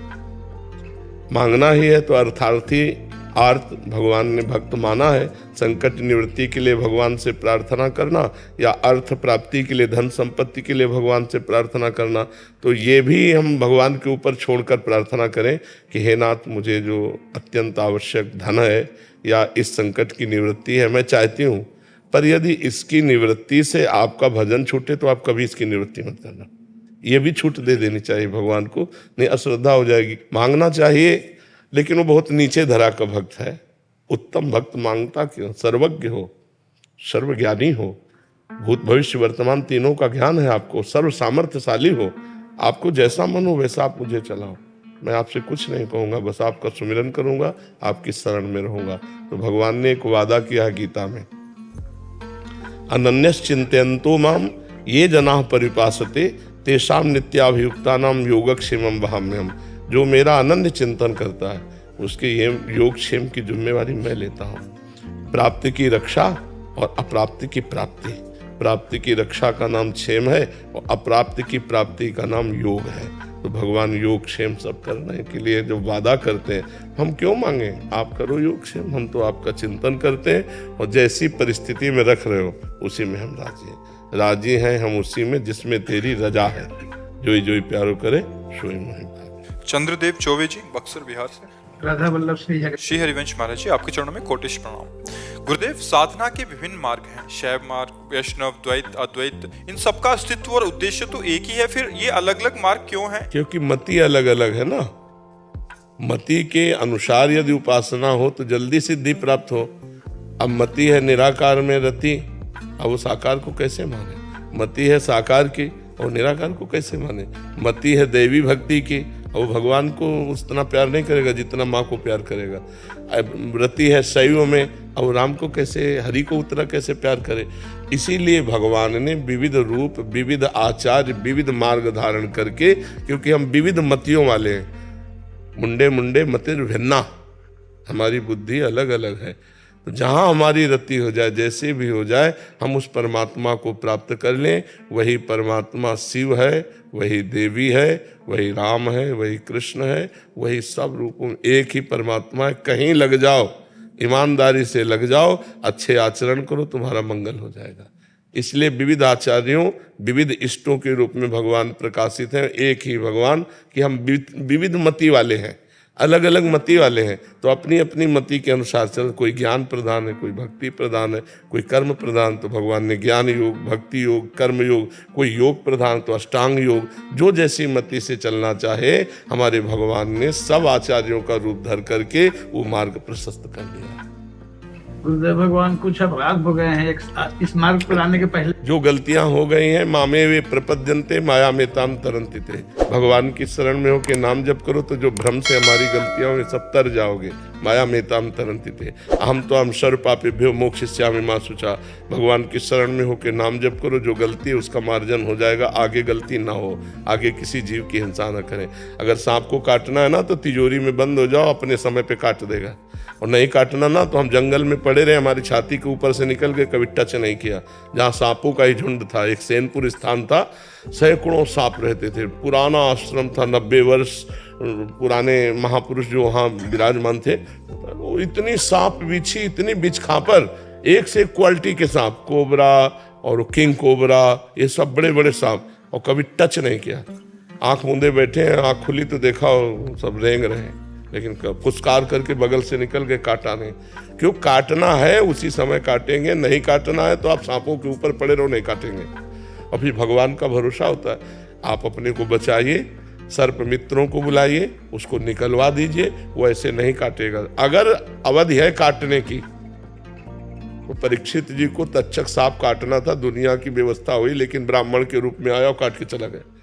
मांगना ही है तो अर्थार्थी आर्त भगवान ने भक्त माना है। संकट निवृत्ति के लिए भगवान से प्रार्थना करना या अर्थ प्राप्ति के लिए, धन संपत्ति के लिए भगवान से प्रार्थना करना, तो ये भी हम भगवान के ऊपर छोड़कर प्रार्थना करें कि हे नाथ, मुझे जो अत्यंत आवश्यक धन है या इस संकट की निवृत्ति है मैं चाहती हूँ, पर यदि इसकी निवृत्ति से आपका भजन छूटे तो आप कभी इसकी निवृत्ति मत करना। ये भी छूट दे देनी चाहिए भगवान को, नहीं अश्रद्धा हो जाएगी। मांगना चाहिए, लेकिन वो बहुत नीचे धरा का भक्त है। उत्तम भक्त मांगता क्यों? सर्वज्ञ हो, सर्वज्ञानी हो, भूत भविष्य वर्तमान तीनों का ज्ञान है आपको, सर्व सामर्थ्यशाली हो। आपको जैसा मन हो वैसा आप मुझे चलाओ, मैं आपसे कुछ नहीं कहूँगा, बस आपका सुमिरन करूँगा, आपकी शरण में रहूँगा। तो भगवान ने एक वादा किया है गीता में, अनन्यस चिंतयन्तो माम ये जनाः परिपासते तेषां नित्याभियुक्तानां योगक्षेमं वहाम्यहम्। जो मेरा अनन्य चिंतन करता है उसके ये योगक्षेम की जिम्मेवारी मैं लेता हूँ। प्राप्ति की रक्षा और अप्राप्ति की प्राप्ति। प्राप्ति की रक्षा का नाम क्षेम है और अप्राप्ति की प्राप्ति का नाम योग है। तो भगवान योग क्षेम सब करने के लिए जो वादा करते हैं, हम क्यों मांगे? आप करो योग क्षेम, हम तो आपका चिंतन करते हैं और जैसी परिस्थिति में रख रहे हो उसी में हम राजी हैं हम उसी में जिसमें तेरी रजा है। जोई जोई प्यारो करे सोई मोहि भावे। चंद्रदेव चौबे जी बक्सर बिहार से, राधा वल्लभ श्री हरिवंश महाराज जी आपके चरणों में कोटिश प्रणाम। गुरुदेव, साधना के विभिन्न मार्ग हैं, शैव मार्ग, वैष्णव, द्वैत, अद्वैत, इन सबका अस्तित्व और उद्देश्य तो एक ही है, फिर ये अलग अलग मार्ग क्यों हैं? क्योंकि मति अलग अलग है ना। मति के अनुसार यदि उपासना हो तो जल्दी सिद्धि प्राप्त हो। अब मति है निराकार में रति, अब वो साकार को कैसे माने? मति है साकार की और निराकार को कैसे माने? मति है देवी भक्ति की और वो भगवान को उतना प्यार नहीं करेगा जितना माँ को प्यार करेगा। अब व्रती है शैव में, और राम को कैसे, हरि को उतना कैसे प्यार करे। इसीलिए भगवान ने विविध रूप, विविध आचार्य, विविध मार्ग धारण करके, क्योंकि हम विविध मतियों वाले हैं। मुंडे मुंडे मतिर भिन्ना, हमारी बुद्धि अलग अलग है। तो जहाँ हमारी रति हो जाए, जैसे भी हो जाए, हम उस परमात्मा को प्राप्त कर लें। वही परमात्मा शिव है, वही देवी है, वही राम है, वही कृष्ण है, वही सब रूपों में एक ही परमात्मा है। कहीं लग जाओ, ईमानदारी से लग जाओ, अच्छे आचरण करो, तुम्हारा मंगल हो जाएगा। इसलिए विविध आचार्यों, विविध इष्टों के रूप में भगवान प्रकाशित हैं। एक ही भगवान कि हम विविध मति वाले हैं, अलग अलग मति वाले हैं, तो अपनी अपनी मति के अनुसार चल। कोई ज्ञान प्रधान है, कोई भक्ति प्रधान है, कोई कर्म प्रधान, तो भगवान ने ज्ञान योग, भक्ति योग, कर्म योग, कोई योग प्रधान तो अष्टांग योग। जो जैसी मति से चलना चाहे, हमारे भगवान ने सब आचार्यों का रूप धर करके वो मार्ग प्रशस्त कर दिया। गुरुदेव भगवान कुछ अपराध हो गए हैं इस मार्ग पर आने के पहले। जो गलतियां हो गई हैं, मामे वे प्रपद्यन्ते माया में ताम तरंति थे। भगवान की शरण में होके नाम जप करो तो जो भ्रम से हमारी गलतियां होंगी सब तर जाओगे। माया में ताम तरंति थे। अहम तो हम सर्व पापेभ्यो मोक्षयिष्यामि मा शुचा। भगवान की शरण में होके नाम जप करो, जो गलती है उसका मार्जन हो जाएगा, आगे गलती ना हो, आगे किसी जीव की हिंसा न करें। अगर सांप को काटना है ना तो तिजोरी में बंद हो जाओ, अपने समय पे काट देगा। और नहीं काटना ना तो हम जंगल में पड़े रहे, हमारी छाती के ऊपर से निकल के कभी टच नहीं किया। जहाँ सांपों का ही झुंड था, एक सैनपुर स्थान था, सैकड़ों सांप रहते थे। पुराना आश्रम था, 90 वर्ष पुराने महापुरुष जो वहाँ विराजमान थे। वो इतनी सांप बिछी, इतनी बिछ खापर, एक से एक क्वालिटी के सांप, कोबरा और किंग कोबरा, ये सब बड़े बड़े सांप, और कभी टच नहीं किया। आंख मूंदे बैठे हैं, आंख खुली तो देखा और सब रेंग रहे हैं, लेकिन फुसकार करके बगल से निकल गए, काटा नहीं। क्यों? काटना है उसी समय काटेंगे, नहीं काटना है तो आप सांपों के ऊपर पड़े रहो, नहीं काटेंगे। और फिर भगवान का भरोसा होता है। आप अपने को बचाइए, सर्प मित्रों को बुलाइए, उसको निकलवा दीजिए, वो ऐसे नहीं काटेगा। अगर अवधि है काटने की, तो परीक्षित जी को तक्षक सांप काटना था, दुनिया की व्यवस्था हुई, लेकिन ब्राह्मण के रूप में आया और काट के चला गया।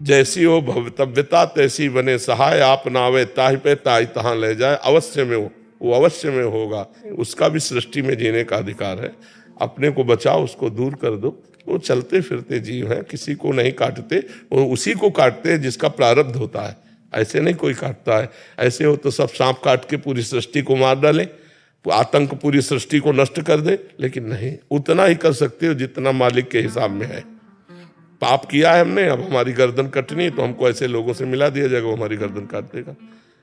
जैसी हो भवितव्यता तैसी बने सहाय, आप नावे ताहि पे ताहि तहां ले जाए। अवश्य में वो अवश्य में होगा। उसका भी सृष्टि में जीने का अधिकार है। अपने को बचाओ, उसको दूर कर दो। वो चलते फिरते जीव हैं, किसी को नहीं काटते, वो उसी को काटते हैं जिसका प्रारब्ध होता है। ऐसे नहीं कोई काटता है। ऐसे हो तो सब सांप काट के पूरी सृष्टि को मार डाले, आतंक पूरी सृष्टि को नष्ट कर दे, लेकिन नहीं, उतना ही कर सकते हो जितना मालिक के हिसाब में है। पाप किया है हमने, अब हमारी गर्दन कटनी, तो हमको ऐसे लोगों से मिला दिया जाएगा, वो हमारी गर्दन काट देगा।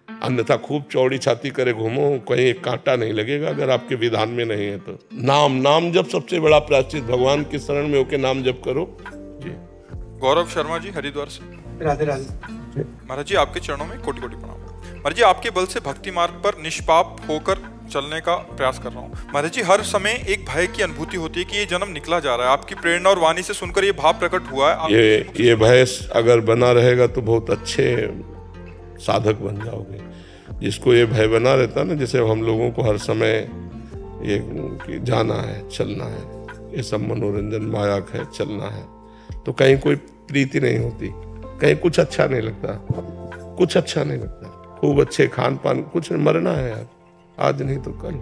अन्यथा खूब चौड़ी छाती करे घूमो, कहीं एक कांटा नहीं लगेगा अगर आपके विधान में नहीं है तो। नाम जप सबसे बड़ा प्रायश्चित। भगवान की शरण में होके नाम जप करो जी। गौरव शर्मा जी हरिद्वार से। राधे राधे। महाराज जी आपके चरणों में कोटि कोटि प्रणाम। महाराज जी आपके बल से भक्ति मार्ग पर निष्पाप होकर चलने का प्रयास कर रहा हूँ। महाराज जी हर समय एक भय की अनुभूति होती है कि ये जन्म निकला जा रहा है। आपकी प्रेरणा और वाणी से सुनकर ये भाव प्रकट हुआ है। ये भय अगर बना रहेगा तो बहुत अच्छे साधक बन जाओगे। जिसको ये भय बना रहता है ना, जैसे हम लोगों को हर समय ये कि जाना है, चलना है, ये सब मनोरंजन माया है, चलना है, तो कहीं कोई प्रीति नहीं होती, कहीं कुछ अच्छा नहीं लगता, कुछ अच्छा नहीं लगता। खूब अच्छे खान पान, कुछ मरना है यार, आज नहीं तो कल,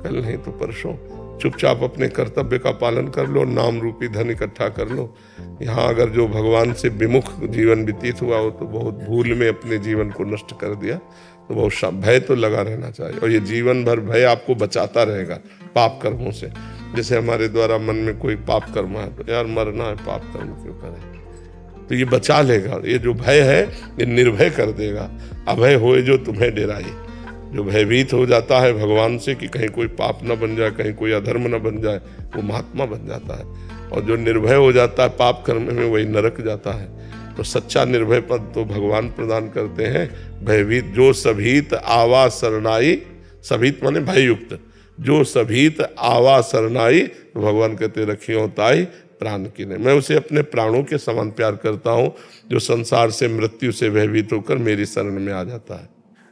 कल नहीं तो परसों। चुपचाप अपने कर्तव्य का पालन कर लो, नाम रूपी धन इकट्ठा कर लो। यहाँ अगर जो भगवान से विमुख जीवन व्यतीत हुआ हो तो बहुत भूल में अपने जीवन को नष्ट कर दिया, तो बहुत भय तो लगा रहना चाहिए। और ये जीवन भर भय आपको बचाता रहेगा पाप कर्मों से। जैसे हमारे द्वारा मन में कोई पाप कर्म है तो यार मरना है, पाप कर्म क्यों करें, तो ये बचा लेगा। ये जो भय है ये निर्भय कर देगा। अभय होए जो तुम्हें डराए। जो भयभीत हो जाता है भगवान से कि कहीं कोई पाप न बन जाए, कहीं कोई अधर्म न बन जाए, वो महात्मा बन जाता है। और जो निर्भय हो जाता है पाप कर्म में, वही नरक जाता है। तो सच्चा निर्भय पद तो भगवान प्रदान करते हैं। भयभीत जो सभीत आवा शरणाई, सभीत माने भययुक्त, जो सभीत आवा शरणाई, तो भगवान कहते रखियो ताई प्राण की ने। मैं उसे अपने प्राणों के समान प्यार करता हूँ, जो संसार से मृत्यु से भयभीत होकर मेरी शरण में आ जाता है।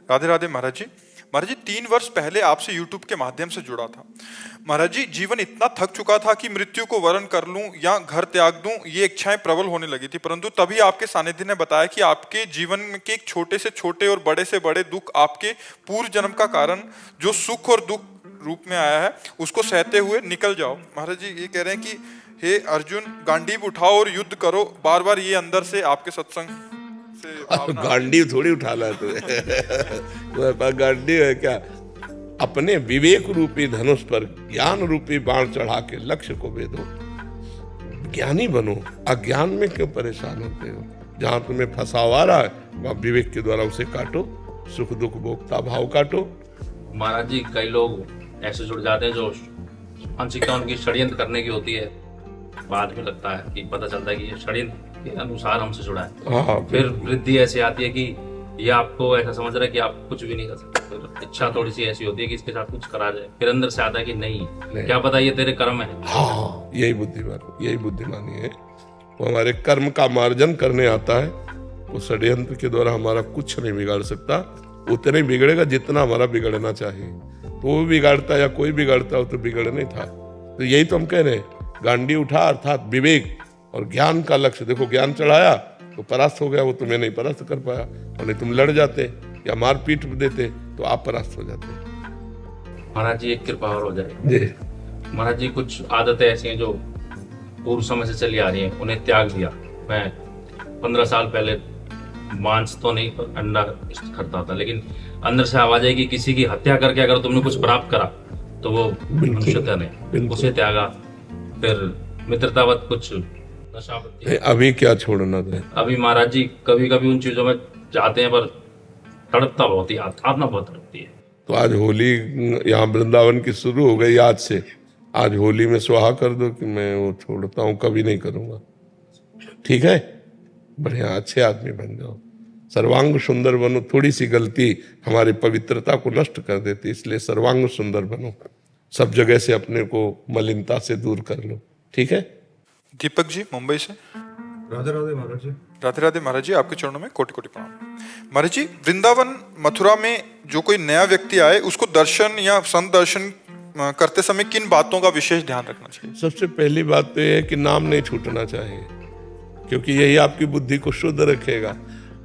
राधे राधे महाराज जी। महाराज जी 3 वर्ष पहले आपसे यूट्यूब के माध्यम से जुड़ा था। महाराज जी जीवन इतना थक चुका था कि मृत्यु को वरण कर लूं या घर त्याग दूं, ये इच्छाएं प्रबल होने लगी थी। परंतु तभी आपके सानिध्य ने बताया कि आपके जीवन के एक छोटे से छोटे और बड़े से बड़े दुख आपके पूर्व जन्म का कारण जो सुख और दुख रूप में आया है उसको सहते हुए निकल जाओ। महाराज जी ये कह रहे हैं कि हे अर्जुन गांडीव उठाओ और युद्ध करो। बार बार ये अंदर से आपके सत्संग से भावना गांडीव थोड़ी उठाना है तुम्हें पास गांडीव है क्या? अपने विवेक रूपी धनुष पर ज्ञान रूपी बाण चढ़ा के लक्ष्य को भेदो, ज्ञानी बनो। अज्ञान में क्यों परेशान होते हो? जहां तुम्हें फंसाव आ रहा है वहां विवेक के द्वारा उसे काटो, सुख दुख भोक्ता भाव काटो। महाराज जी कई लोग ऐसे जुड़ जाते हैं जो मानसिकता उनकी षड्यंत्र करने की होती है, बाद में लगता है कि पता चलता है कि ये षड्यंत्र के अनुसार हमसे जुड़ा है। हाँ, फिर वृद्धि ऐसी आती है कि ये आपको ऐसा समझ रहा है कि आप कुछ भी नहीं कर सकते, फिर इच्छा थोड़ी सी ऐसी होती है कि इसके साथ कुछ करा जाए, फिर अंदर से आता है कि नहीं, क्या पता ये तेरे कर्म है। हाँ, यही बुद्धिमानी है। वो हमारे कर्म का मार्जन करने आता है, वो षड्यंत्र के द्वारा हमारा कुछ नहीं बिगाड़ सकता। उतने बिगड़ेगा जितना हमारा बिगड़ना चाहिए। तो वो बिगाड़ता या कोई बिगाड़ता हो तो बिगड़ने था। तो यही तो हम कह रहे हैं, गांडी उठा अर्थात विवेक और ज्ञान का लक्ष्य। देखो ज्ञान चढ़ाया तो परास्त हो गया, वो तुम्हें नहीं परास्त कर पाया। और नहीं तुम लड़ जाते या मार पीट देते तो आप परास्त हो जाते। महाराज जी एक कृपा और हो जाए जी महाराज जी, कुछ आदतें ऐसी हैं जो पूर्व समय से चली आ रही हैं, उन्हें त्याग दिया। मैं 15 साल पहले मांस तो नहीं पर अंडा खाता था, लेकिन अंदर से आवाज आई कि किसी की हत्या करके अगर तुमने कुछ प्राप्त करा तो वो मनुष्यता नहीं, उसे त्यागा। फिर मित्रतावत कुछ नशावत। अभी क्या छोड़ना था? अभी महाराज जी कभी कभी उन चीजों में जाते हैं पर तड़पता बहुत ही, आत्मा बहुत तड़पती है। तो आज होली यहाँ वृंदावन की शुरू हो गई आज से। आज होली में स्वाहा कर दो कि मैं वो छोड़ता हूँ, कभी नहीं करूँगा। ठीक है, बढ़िया अच्छे आदमी बन जाओ, सर्वांग सुंदर बनो। थोड़ी सी गलती हमारी पवित्रता को नष्ट कर देती, इसलिए सर्वांग सुंदर बनो। सब जगह से अपने को मलिनता से दूर कर लो। ठीक है। दीपक जी मुंबई से। राधे राधे महाराज जी। राधे राधे महाराज जी, आपके चरणों में कोटि कोटि प्रणाम। महाराज जी वृंदावन मथुरा में जो कोई नया व्यक्ति आए उसको दर्शन या संत दर्शन करते समय किन बातों का विशेष ध्यान रखना चाहिए? सबसे पहली बात तो यह है कि नाम नहीं छूटना चाहिए, क्योंकि यही आपकी बुद्धि को शुद्ध रखेगा।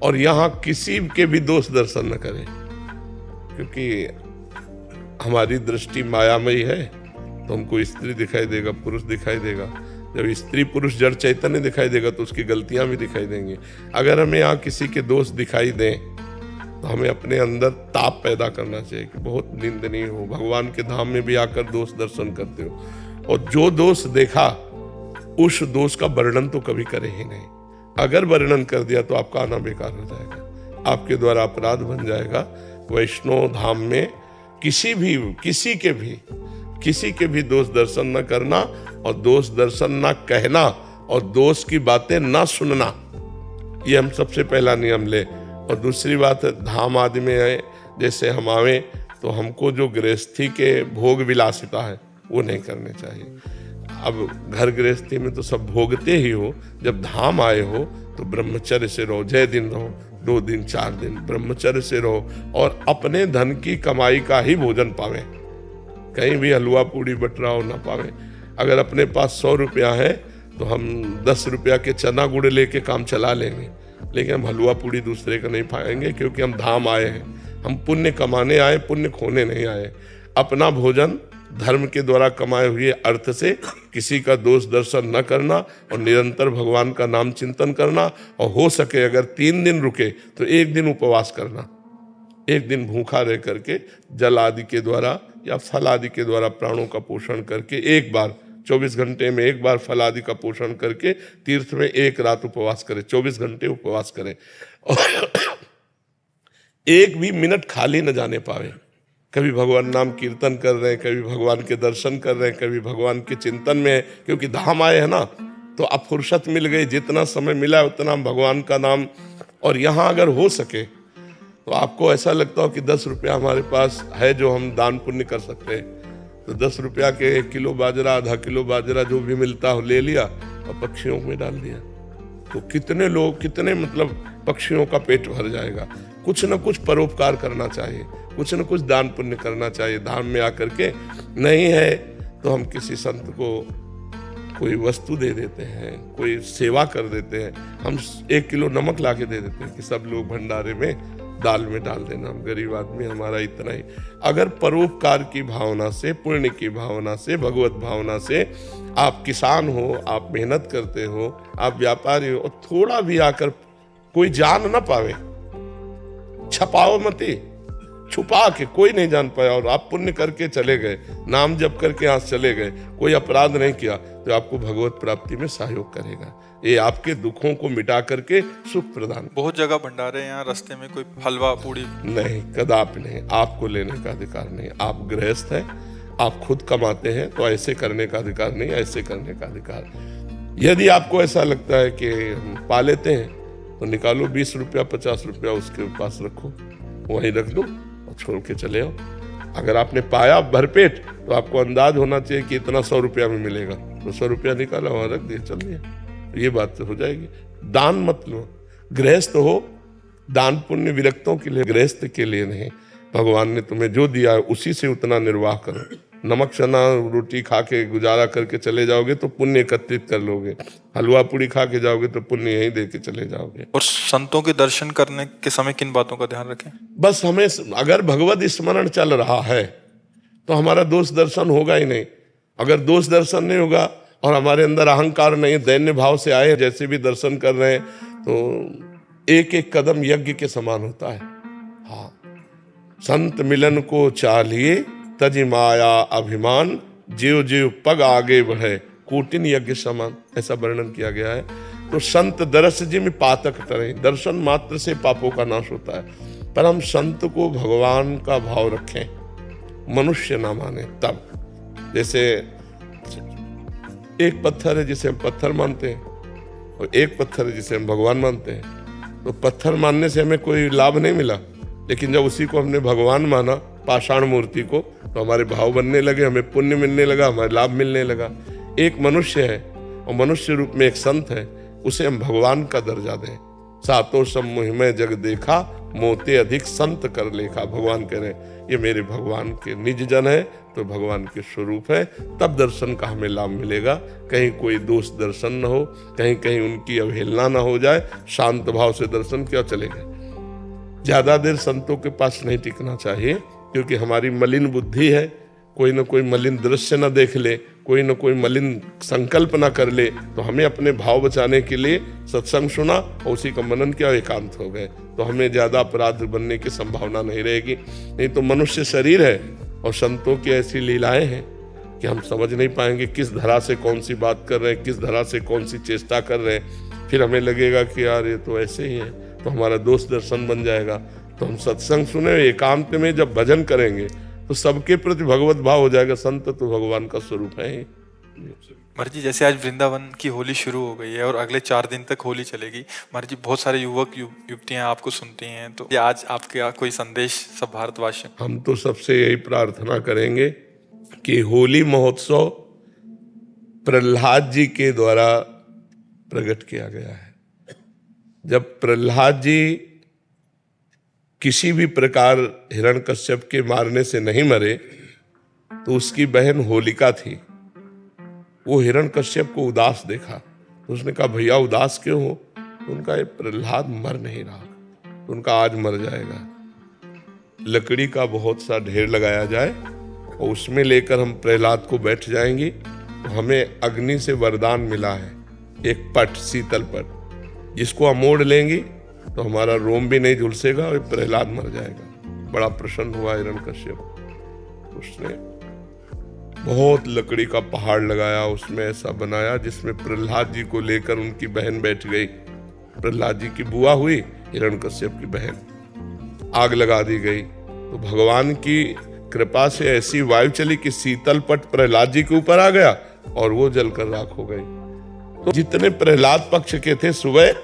और यहाँ किसी के भी दोष दर्शन न करें, क्योंकि हमारी दृष्टि मायामयी है। तो हमको स्त्री दिखाई देगा, पुरुष दिखाई देगा। जब स्त्री पुरुष जड़ चैतन्य दिखाई देगा तो उसकी गलतियां भी दिखाई देंगी। अगर हमें यहाँ किसी के दोष दिखाई दें तो हमें अपने अंदर ताप पैदा करना चाहिए कि बहुत निंदनीय हो। भगवान के धाम में भी आकर दोष दर्शन करते हो, और जो दोष देखा उस दोष का वर्णन तो कभी करे ही नहीं। अगर वर्णन कर दिया तो आपका आना बेकार हो जाएगा, आपके द्वारा अपराध बन जाएगा। वैष्णव धाम में किसी के भी दोष दर्शन न करना, और दोष दर्शन न कहना, और दोष की बातें न सुनना, ये हम सबसे पहला नियम ले। और दूसरी बात है, धाम आदि में आए जैसे हम आवे तो हमको जो गृहस्थी के भोग विलासिता है वो नहीं करने चाहिए। अब घर गृहस्थी में तो सब भोगते ही हो, जब धाम आए हो तो ब्रह्मचर्य से रहो। 6 दिन रहो, 2 दिन 4 दिन ब्रह्मचर्य से रहो, और अपने धन की कमाई का ही भोजन पावे। कहीं भी हलवा पूड़ी बटरा हो ना पावे। अगर अपने पास 100 रुपया है तो हम 10 रुपया के चना गुड़ लेके काम चला लेंगे, लेकिन हम हलवा पूड़ी दूसरे का नहीं पाएंगे, क्योंकि हम धाम आए हैं। हम पुण्य कमाने आए, पुण्य खोने नहीं आए। अपना भोजन धर्म के द्वारा कमाए हुए अर्थ से किसी का दोष दर्शन न करना, और निरंतर भगवान का नाम चिंतन करना। और हो सके अगर 3 दिन रुके तो 1 दिन उपवास करना, 1 दिन भूखा रह करके जल आदि के द्वारा या फल आदि के द्वारा प्राणों का पोषण करके, एक बार 24 घंटे में एक बार फल आदि का पोषण करके तीर्थ में 1 रात उपवास करें, 24 घंटे उपवास करें। और 1 भी मिनट खाली न जाने पावे। कभी भगवान नाम कीर्तन कर रहे हैं, कभी भगवान के दर्शन कर रहे हैं, कभी भगवान के चिंतन में, क्योंकि धाम आए हैं ना, तो अब फुर्सत मिल गई, जितना समय मिला उतना भगवान का नाम। और यहाँ अगर हो सके तो आपको ऐसा लगता हो कि 10 रुपया हमारे पास है जो हम दान पुण्य कर सकते हैं, तो 10 रुपया के 1 किलो बाजरा, आधा किलो बाजरा जो भी मिलता हो ले लिया और पक्षियों में डाल दिया। तो कितने लोग, कितने मतलब पक्षियों का पेट भर जाएगा। कुछ न कुछ परोपकार करना चाहिए। कुछ न कुछ दान पुण्य करना चाहिए। धाम में आकर के नहीं है तो हम किसी संत को कोई वस्तु दे देते हैं, कोई सेवा कर देते हैं। हम 1 किलो नमक ला के दे देते हैं कि सब लोग भंडारे में दाल में डाल देना, हम गरीब आदमी, हमारा इतना ही। अगर परोपकार की भावना से, पुण्य की भावना से, भगवत भावना से, आप किसान हो, आप मेहनत करते हो, आप व्यापारी हो, और थोड़ा भी आकर कोई जान ना पावे, छपाओ मती, छुपा के कोई नहीं जान पाया, और आप पुण्य करके चले गए, नाम जप करके यहाँ चले गए, कोई अपराध नहीं किया, तो आपको भगवत प्राप्ति में सहयोग करेगा। ये आपके दुखों को मिटा करके सुख प्रदान। बहुत जगह भंडारे यहाँ रास्ते में कोई हलवा पूड़ी नहीं, कदापि नहीं, आपको लेने का अधिकार नहीं। आप गृहस्थ हैं, आप खुद कमाते हैं, तो ऐसे करने का अधिकार नहीं, ऐसे करने का अधिकार। यदि आपको ऐसा लगता है कि हम पा लेते हैं, तो निकालो 20 रुपया 50 रुपया उसके पास रखो, वहीं रख दो और छोड़ के चले आओ। अगर आपने पाया भरपेट, तो आपको अंदाज होना चाहिए कि इतना 100 रुपया में मिलेगा, तो 100 रुपया निकाला वहां रख दिया, चल दिया, ये बात तो हो जाएगी। दान मत लो, गृहस्थ हो, दान पुण्य विरक्तों के लिए, गृहस्थ के लिए नहीं। भगवान ने तुम्हें जो दिया है उसी से उतना निर्वाह करो। नमक चना रोटी खा के गुजारा करके चले जाओगे तो पुण्य एकत्रित कर लोगे, हलवा पूड़ी खा के जाओगे तो पुण्य यहीं दे के चले जाओगे। और संतों के दर्शन करने के समय किन बातों का ध्यान रखें? बस हमें अगर भगवत स्मरण चल रहा है तो हमारा दोष दर्शन होगा ही नहीं। अगर दोष दर्शन नहीं होगा और हमारे अंदर अहंकार नहीं, दैन्य भाव से आए जैसे भी दर्शन कर रहे हैं, तो एक एक कदम यज्ञ के समान होता है। हाँ, संत मिलन को चाहिए, तजि माया अभिमान, जीव जीव पग आगे बढ़े, कोटिन यज्ञ समान, ऐसा वर्णन किया गया है। तो संत दरस जी में पातक टरे, दर्शन मात्र से पापों का नाश होता है। पर हम संत को भगवान का भाव रखें, मनुष्य ना माने तब। जैसे एक पत्थर है जिसे हम पत्थर मानते हैं, और एक पत्थर है जिसे हम भगवान मानते हैं। तो पत्थर मानने से हमें कोई लाभ नहीं मिला, लेकिन जब उसी को हमने भगवान माना, पाषाण मूर्ति को, तो हमारे भाव बनने लगे, हमें पुण्य मिलने लगा, हमारे लाभ मिलने लगा। एक मनुष्य है और मनुष्य रूप में एक संत है, उसे हम भगवान का दर्जा दें। सातों समूह में जग देखा, मोते अधिक संत कर लेखा। भगवान कह रहे हैं ये मेरे भगवान के निज जन है, तो भगवान के स्वरूप है, तब दर्शन का हमें लाभ मिलेगा। कहीं कोई दोष दर्शन न हो, कहीं कहीं उनकी अवहेलना न हो जाए, शांत भाव से दर्शन किया चले गए। ज्यादा देर संतों के पास नहीं टिकना चाहिए, क्योंकि हमारी मलिन बुद्धि है, कोई न कोई मलिन दृश्य न देख ले, कोई न कोई मलिन संकल्प न कर ले, तो हमें अपने भाव बचाने के लिए सत्संग सुना और उसी का मनन किया, एकांत हो गए, तो हमें ज्यादा अपराध बनने की संभावना नहीं रहेगी। नहीं तो मनुष्य शरीर है और संतों की ऐसी लीलाएं हैं कि हम समझ नहीं पाएंगे किस धरा से कौन सी बात कर रहे हैं, किस धरा से कौन सी चेष्टा कर रहे हैं। फिर हमें लगेगा कि यार ये तो ऐसे ही है, तो हमारा दोष दर्शन बन जाएगा। तो हम सत्संग सुने, एकांत में जब भजन करेंगे तो सबके प्रति भगवत भाव हो जाएगा। संत तो भगवान का स्वरूप है ही। महाराज जी, जैसे आज वृंदावन की होली शुरू हो गई है और अगले 4 दिन तक होली चलेगी, महाराज जी बहुत सारे युवक युवतियां आपको सुनती हैं, तो आज आपके कोई संदेश सब भारतवासियों? हम तो सबसे यही प्रार्थना करेंगे कि होली महोत्सव प्रहलाद जी के द्वारा प्रकट किया गया है। जब प्रहलाद जी किसी भी प्रकार हिरण्यकश्यप के मारने से नहीं मरे, तो उसकी बहन होलिका थी, वो हिरण्यकश्यप को उदास देखा, तो उसने कहा भैया उदास क्यों हो? तो उनका ये प्रहलाद मर नहीं रहा, तो उनका आज मर जाएगा। लकड़ी का बहुत सा ढेर लगाया जाए और उसमें लेकर हम प्रहलाद को बैठ जाएंगे, तो हमें अग्नि से वरदान मिला है, एक पट, शीतल पट, जिसको हम ओढ़ लेंगे तो हमारा रोम भी नहीं झुलसेगा और प्रहलाद मर जाएगा। बड़ा प्रसन्न हुआ हिरण्यकश्यप। उसने बहुत लकड़ी का पहाड़ लगाया, उसमें ऐसा बनाया जिसमें प्रहलाद जी को लेकर उनकी बहन बैठ गई। प्रहलाद जी की बुआ हुई, हिरण्यकश्यप की बहन। आग लगा दी गई, तो भगवान की कृपा से ऐसी वायु चली कि शीतल पट प्रहलाद जी के ऊपर आ गया और वो जलकर राख हो गई। तो जितने प्रहलाद पक्ष के थे, सुबह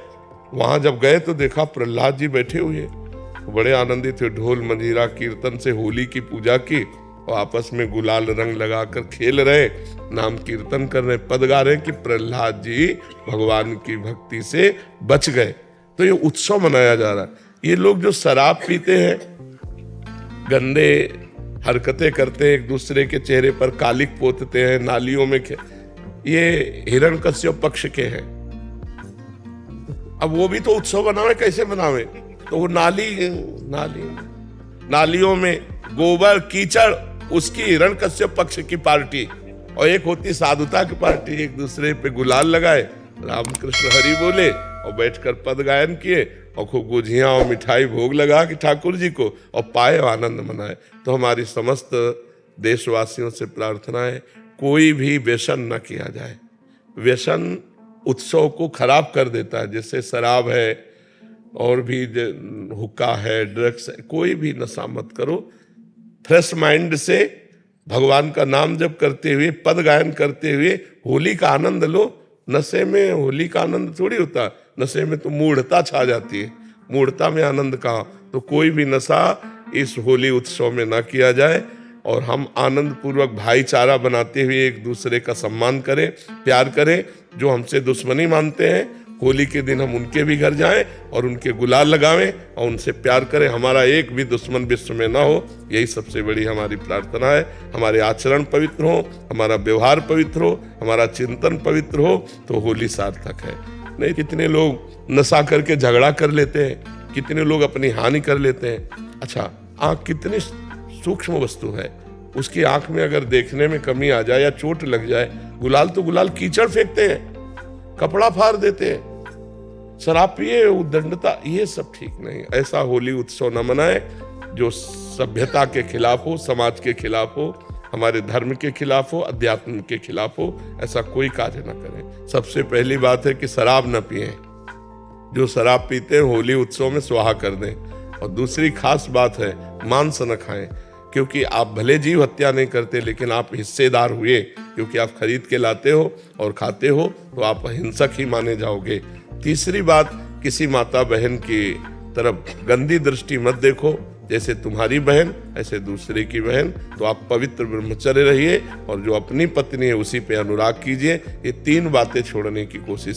वहां जब गए तो देखा प्रहलाद जी बैठे हुए, बड़े आनंदित थे। ढोल मंजीरा कीर्तन से होली की पूजा की और आपस में गुलाल रंग लगाकर खेल रहे, नाम कीर्तन कर रहे, पद गा रहे कि प्रहलाद जी भगवान की भक्ति से बच गए। तो ये उत्सव मनाया जा रहा है। ये लोग जो शराब पीते हैं, गंदे हरकतें करते हैं, एक दूसरे के चेहरे पर कालिक पोतते हैं, नालियों में ये हिरण्यकश्यप पक्ष के हैं। अब वो भी तो उत्सव बनावे, कैसे बनावे? तो वो नालियों में गोबर कीचड़, उसकी हिरण्यकश्यप पक्ष की पार्टी, और एक होती साधुता की पार्टी, एक दूसरे पे गुलाल लगाए, राम कृष्ण हरि बोले और बैठकर पद गायन किए और खूब गुझियाँ और मिठाई भोग लगा कि ठाकुर जी को, और पाए आनंद मनाए। तो हमारी समस्त देशवासियों से प्रार्थना है, कोई भी व्यसन न किया जाए। व्यसन उत्सव को खराब कर देता है, जैसे शराब है और भी हुक्का है, ड्रग्स है, कोई भी नशा मत करो। फ्रेश माइंड से भगवान का नाम जप करते हुए, पद गायन करते हुए होली का आनंद लो। नशे में होली का आनंद थोड़ी होता, नशे में तो मूढ़ता छा जाती है, मूढ़ता में आनंद कहाँ। तो कोई भी नशा इस होली उत्सव में ना किया जाए, और हम आनंद पूर्वक भाईचारा बनाते हुए एक दूसरे का सम्मान करें, प्यार करें। जो हमसे दुश्मनी मानते हैं, होली के दिन हम उनके भी घर जाएं और उनके गुलाल लगावें और उनसे प्यार करें। हमारा एक भी दुश्मन विश्व में ना हो, यही सबसे बड़ी हमारी प्रार्थना है। हमारे आचरण पवित्र हो, हमारा व्यवहार पवित्र हो, हमारा चिंतन पवित्र हो, तो होली सार्थक है। नहीं, कितने लोग नशा करके झगड़ा कर लेते हैं, कितने लोग अपनी हानि कर लेते हैं। अच्छा, आँख कितनी सूक्ष्म वस्तु है, उसकी आंख में अगर देखने में कमी आ जाए या चोट लग जाए, गुलाल तो गुलाल कीचड़ फेंकते हैं, कपड़ा फाड़ देते हैं, शराब पिए, उद्दंडता, ये सब ठीक नहीं। ऐसा होली उत्सव न मनाए जो सभ्यता के खिलाफ हो, समाज के खिलाफ हो, हमारे धर्म के खिलाफ हो, अध्यात्म के खिलाफ हो। ऐसा कोई कार्य न करें। सबसे पहली बात है कि शराब न पिए, जो शराब पीते हैं होली उत्सव में स्वाहा कर दें। और दूसरी खास बात है, मांस न खाएं, क्योंकि आप भले जीव हत्या नहीं करते, लेकिन आप हिस्सेदार हुए, क्योंकि आप खरीद के लाते हो और खाते हो, तो आप हिंसक ही माने जाओगे। तीसरी बात, किसी माता बहन की तरफ गंदी दृष्टि मत देखो, जैसे तुम्हारी बहन ऐसे दूसरे की बहन। तो आप पवित्र ब्रह्मचर्य रहिए और जो अपनी पत्नी है उसी पे अनुराग कीजिए। ये 3 बातें छोड़ने की कोशिश